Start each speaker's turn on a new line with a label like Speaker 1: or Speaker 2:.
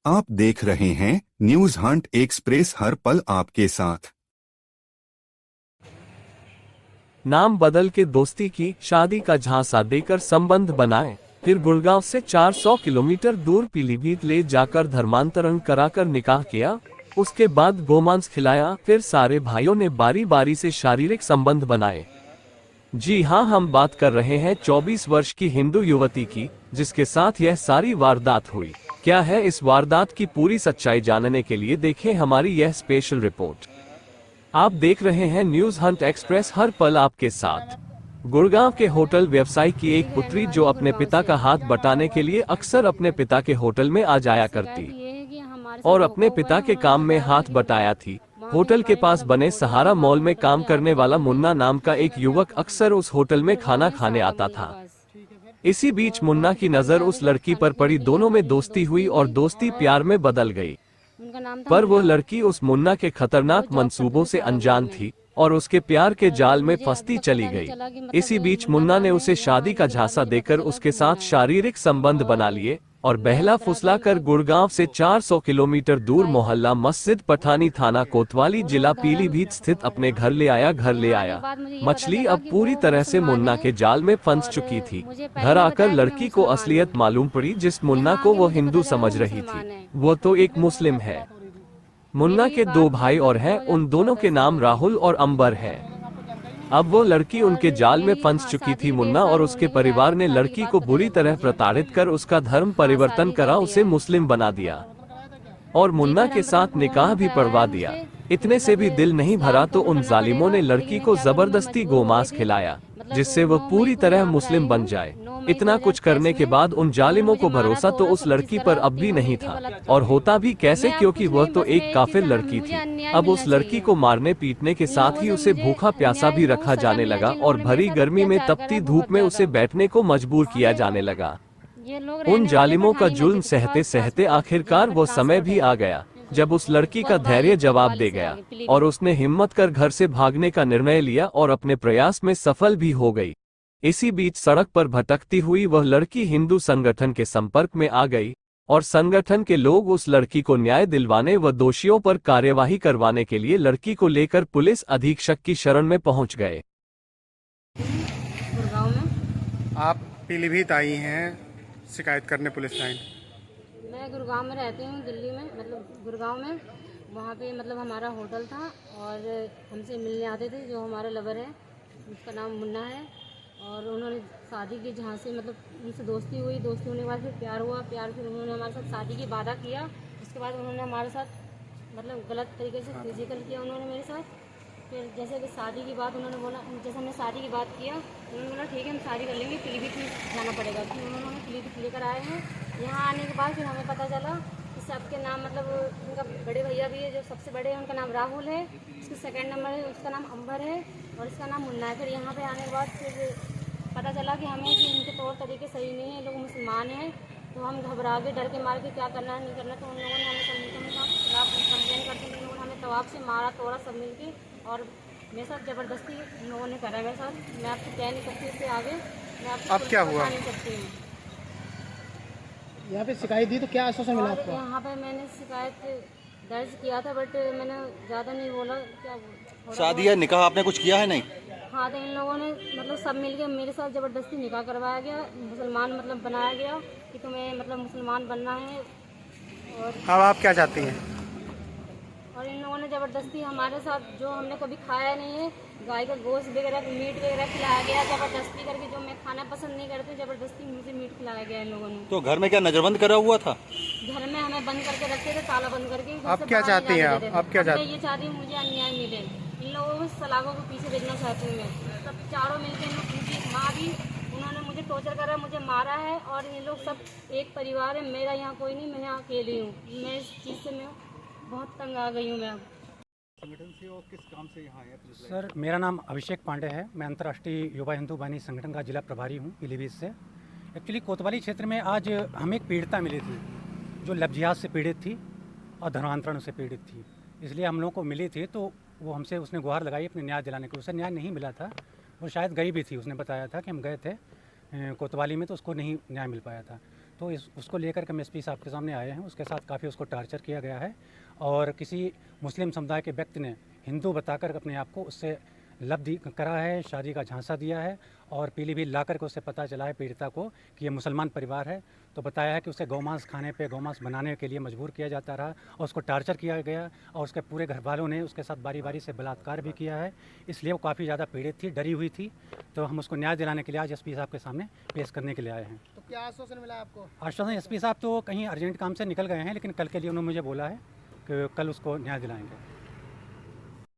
Speaker 1: आप देख रहे हैं न्यूज हंट एक्सप्रेस, हर पल आपके साथ।
Speaker 2: नाम बदल के दोस्ती की, शादी का झांसा देकर संबंध बनाए, फिर गुड़गांव से 400 किलोमीटर दूर पीलीभीत ले जाकर धर्मांतरण कराकर निकाह किया। उसके बाद गोमांस खिलाया, फिर सारे भाइयों ने बारी बारी से शारीरिक संबंध बनाए। जी हां, हम बात कर रहे हैं 24 वर्ष की हिंदू युवती की, जिसके साथ यह सारी वारदात हुई। क्या है इस वारदात की पूरी सच्चाई जानने के लिए देखें हमारी यह स्पेशल रिपोर्ट। आप देख रहे हैं न्यूज हंट एक्सप्रेस, हर पल आपके साथ। गुड़गांव के होटल व्यवसायी की एक पुत्री जो अपने पिता का हाथ बटाने के लिए अक्सर अपने पिता के होटल में आ जाया करती और अपने पिता के काम में हाथ बटाया थी। होटल के पास बने सहारा मॉल में काम करने वाला मुन्ना नाम का एक युवक अक्सर उस होटल में खाना खाने आता था। इसी बीच मुन्ना की नजर उस लड़की पर पड़ी, दोनों में दोस्ती हुई और दोस्ती प्यार में बदल गई। पर वो लड़की उस मुन्ना के खतरनाक मंसूबों से अनजान थी और उसके प्यार के जाल में फंसती चली गई। इसी बीच मुन्ना ने उसे शादी का झांसा देकर उसके साथ शारीरिक संबंध बना लिए और बहला फुसला कर गुड़गांव से 400 किलोमीटर दूर मोहल्ला मस्जिद पठानी, थाना कोतवाली, जिला पीलीभीत स्थित अपने घर ले आया। मछली अब पूरी तरह से मुन्ना के जाल में फंस चुकी थी। घर आकर लड़की को असलियत मालूम पड़ी। जिस मुन्ना को वो हिंदू समझ रही थी, वो तो एक मुस्लिम है। मुन्ना के दो भाई और हैं, उन दोनों के नाम राहुल और अंबर है। अब वो लड़की उनके जाल में फंस चुकी थी। मुन्ना और उसके परिवार ने लड़की को बुरी तरह प्रताड़ित कर उसका धर्म परिवर्तन करा, उसे मुस्लिम बना दिया और मुन्ना के साथ निकाह भी पढ़वा दिया। इतने से भी दिल नहीं भरा तो उन जालिमों ने लड़की को जबरदस्ती गोमांस खिलाया, जिससे वह पूरी तरह मुस्लिम बन जाए। इतना कुछ करने के बाद उन जालिमों को भरोसा तो उस लड़की पर अब भी नहीं था, और होता भी कैसे, क्योंकि वह तो एक काफिर लड़की थी। अब उस लड़की को मारने पीटने के साथ ही उसे भूखा प्यासा भी रखा जाने लगा और भरी गर्मी में तपती धूप में उसे बैठने को मजबूर किया जाने लगा। उन जालिमों का जुल्म सहते सहते आखिरकार वो समय भी आ गया जब उस लड़की का धैर्य जवाब दे गया और उसने हिम्मत कर घर से भागने का निर्णय लिया और अपने प्रयास में सफल भी हो गई। इसी बीच सड़क पर भटकती हुई वह लड़की हिंदू संगठन के संपर्क में आ गई और संगठन के लोग उस लड़की को न्याय दिलवाने व दोषियों पर कार्यवाही करवाने के लिए लड़की को लेकर पुलिस अधीक्षक की शरण में पहुंच गए।
Speaker 3: आप पीलीभीत आई हैं शिकायत करने पुलिस लाइन।
Speaker 4: मैं गुड़गांव में रहती हूँ, दिल्ली में, मतलब गुड़गांव में। वहाँ पे मतलब हमारा होटल था और हमसे मिलने आते थे जो हमारा लवर है, उसका नाम मुन्ना है। और उन्होंने शादी की, जहाँ से मतलब उनसे दोस्ती हुई, दोस्ती होने के बाद फिर प्यार हुआ, फिर उन्होंने हमारे साथ शादी की वादा किया। उसके बाद उन्होंने हमारे साथ मतलब गलत तरीके से फिजिकल किया उन्होंने मेरे साथ। फिर जैसे कि शादी की बात उन्होंने बोला, जैसे हमने शादी की बात किया, उन्होंने बोला ठीक है हम शादी कर लेंगे, पीलीभीत जाना पड़ेगा। फिर उन्होंने पीलीभीत लेकर आए हैं। यहाँ आने के बाद फिर हमें पता चला कि सबके नाम, मतलब उनका बड़े भैया भी है जो सबसे बड़े हैं, उनका नाम राहुल है, उसके सेकंड नंबर है उसका नाम अंबर है और इसका नाम मुन्ना है। फिर यहाँ पे आने के बाद फिर पता चला कि हमें कि उनके तौर तरीके सही नहीं है, लोग मुसलमान हैं। तो हम घबरा के, डर के मार के क्या करना है नहीं करना, तो उन लोगों ने हमें कंप्लेन करते हैं, उन लोगों ने हमें तवाब से मारा तोड़ा सब मिल के, और मेरे साथ ज़बरदस्ती उन लोगों ने करा मेरे साथ। मैं आपको कह नहीं सकती इससे आगे, मैं आपको
Speaker 3: अब क्या हुआ?
Speaker 4: नहीं सकती हूँ।
Speaker 5: यहाँ पे शिकायत दी तो क्या आश्वासन मिला आपको?
Speaker 4: यहाँ पे मैंने शिकायत दर्ज किया था, बट मैंने ज़्यादा नहीं बोला। क्या
Speaker 6: शादी या निकाह आपने कुछ किया है? नहीं।
Speaker 4: हाँ, तो इन लोगों ने मतलब सब मिलके मेरे साथ ज़बरदस्ती निकाह करवाया गया, मुसलमान मतलब बनाया गया कि तुम्हें मतलब मुसलमान बनना है। और
Speaker 3: अब आप क्या चाहती हैं?
Speaker 4: और इन लोगों ने ज़बरदस्ती हमारे साथ, जो हमने कभी खाया नहीं है, गाय का गोश्त वगैरह, मीट वगैरह खिलाया गया ज़बरदस्ती करके, जो मैं खाना पसंद नहीं करती, ज़बरदस्ती मुझे मीट खिलाया गया इन लोगों ने।
Speaker 6: तो घर में क्या नजरबंद करा हुआ था?
Speaker 4: घर में हमें बंद करके रखते थे, ताला बंद करके।
Speaker 3: आप क्या चाहती हैं? आप क्या चाहती हैं?
Speaker 4: मैं ये चाहती हूँ मुझे अन्याय मिले। इन लोगों को सलाखों के पीछे भेजना चाहती हूँ मैं। सब चारों मिलकर, इन लोग, उनकी माँ भी, उन्होंने मुझे टॉर्चर करा, मुझे मारा है। और ये लोग सब एक परिवार है, मेरा यहाँ कोई नहीं, मैं यहाँ अकेली हूँ। मैं इस चीज़ से मैं बहुत तंग आ गई हूँ। मैं
Speaker 6: संगठन से और किस काम से यहाँ आए?
Speaker 5: सर, मेरा नाम अभिषेक पांडे है। मैं अंतर्राष्ट्रीय युवा हिंदू बानी संगठन का जिला प्रभारी हूँ पीलीभीत से। एक्चुअली कोतवाली क्षेत्र में आज हमें एक पीड़िता मिली थी जो लफ्जियात से पीड़ित थी और धर्मांतरण से पीड़ित थी। इसलिए हम लोगों को मिली थी, तो वो हमसे, उसने गुहार लगाई अपने न्याय दिलाने को। उसे न्याय नहीं मिला था, वो शायद गई भी थी। उसने बताया था कि हम गए थे कोतवाली में, तो उसको नहीं न्याय मिल पाया था। तो उसको लेकर के हम एसपी साहब के सामने आए हैं। उसके साथ काफ़ी उसको टार्चर किया गया है और किसी मुस्लिम समुदाय के व्यक्ति ने हिंदू बताकर अपने आप को उससे लब करा है, शादी का झांसा दिया है और पीलीभीत ला करके उससे पता चला है पीड़िता को कि ये मुसलमान परिवार है, तो बताया है कि उसे गौमांस खाने पे, गौमांस बनाने के लिए मजबूर किया जाता रहा और उसको टार्चर किया गया और उसके पूरे घर वालों ने उसके साथ बारी बारी से बलात्कार भी किया है। इसलिए वो काफ़ी ज़्यादा पीड़ित थी, डरी हुई थी। तो हम उसको न्याय दिलाने के लिए आज एसपी साहब के सामने पेश करने के लिए आए हैं।
Speaker 7: तो क्या आश्वासन मिला आपको?
Speaker 5: आश्वासन एसपी साहब तो कहीं अर्जेंट काम से निकल गए हैं, लेकिन कल के लिए उन्होंने मुझे बोला है कि कल उसको न्याय दिलाएंगे।